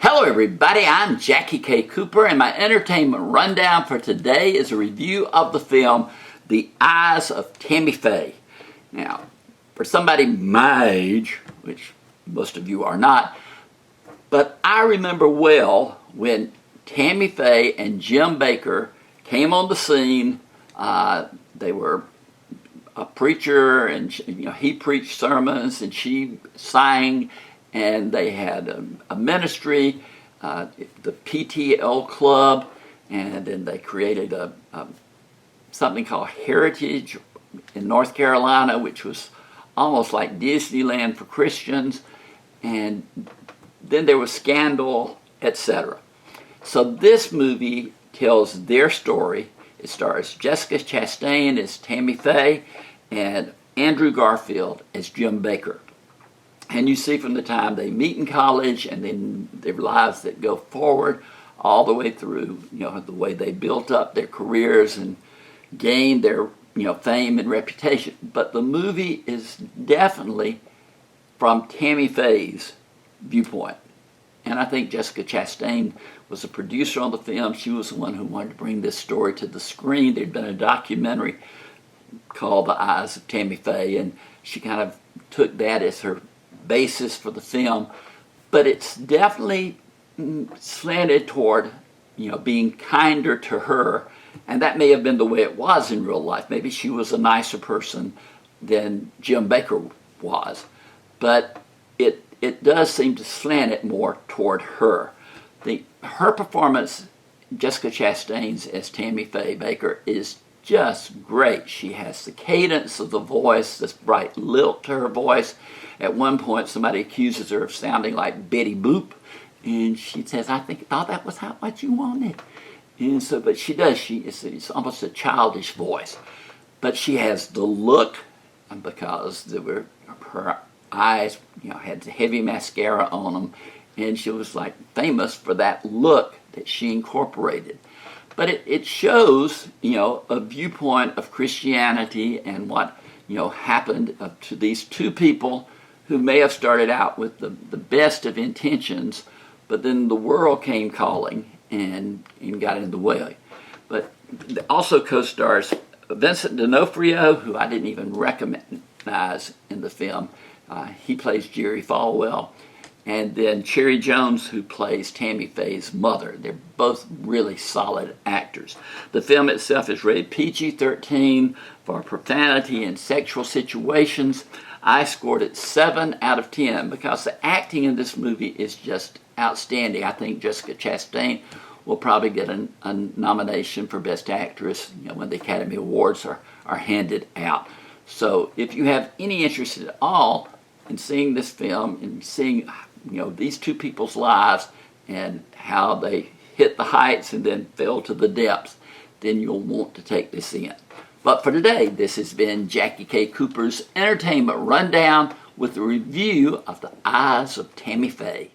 Hello everybody, I'm Jackie K. Cooper, and my entertainment rundown for today is a review of the film The Eyes of Tammy Faye. Now, for somebody my age, which most of you are not, but I remember well when Tammy Faye and Jim Bakker came on the scene. They were a preacher, and he preached sermons and she sang, and they had a ministry, the PTL Club, and then they created something called Heritage in North Carolina, which was almost like Disneyland for Christians, and then there was Scandal, etc. So this movie tells their story. It stars Jessica Chastain as Tammy Faye and Andrew Garfield as Jim Bakker. And you see from the time they meet in college and then their lives that go forward all the way through, the way they built up their careers and gained their, fame and reputation. But the movie is definitely from Tammy Faye's viewpoint. And I think Jessica Chastain was a producer on the film. She was the one who wanted to bring this story to the screen. There'd been a documentary called The Eyes of Tammy Faye, and she kind of took that as her basis for the film. But it's definitely slanted toward, being kinder to her, and that may have been the way it was in real life. Maybe she was a nicer person than Jim Bakker was, but it does seem to slant it more toward her. Her performance, Jessica Chastain's as Tammy Faye Bakker, is just great. She has the cadence of the voice, this bright lilt to her voice. At one point, somebody accuses her of sounding like Betty Boop, and she says, "I thought that was what you wanted." And so, but she does. It's almost a childish voice, but she has the look, because her eyes, had heavy mascara on them, and she was like famous for that look that she incorporated. But it shows, a viewpoint of Christianity and what, happened to these two people who may have started out with the best of intentions, but then the world came calling and got in the way. But also co-stars Vincent D'Onofrio, who I didn't even recognize in the film. He plays Jerry Falwell. And then Cherry Jones, who plays Tammy Faye's mother. They're both really solid actors. The film itself is rated PG-13 for profanity and sexual situations. I scored it 7 out of 10 because the acting in this movie is just outstanding. I think Jessica Chastain will probably get a nomination for Best Actress, when the Academy Awards are handed out. So if you have any interest at all in seeing this film and seeing, these two people's lives and how they hit the heights and then fell to the depths, then you'll want to take this in. But for today, this has been Jackie K. Cooper's Entertainment Rundown with a review of The Eyes of Tammy Faye.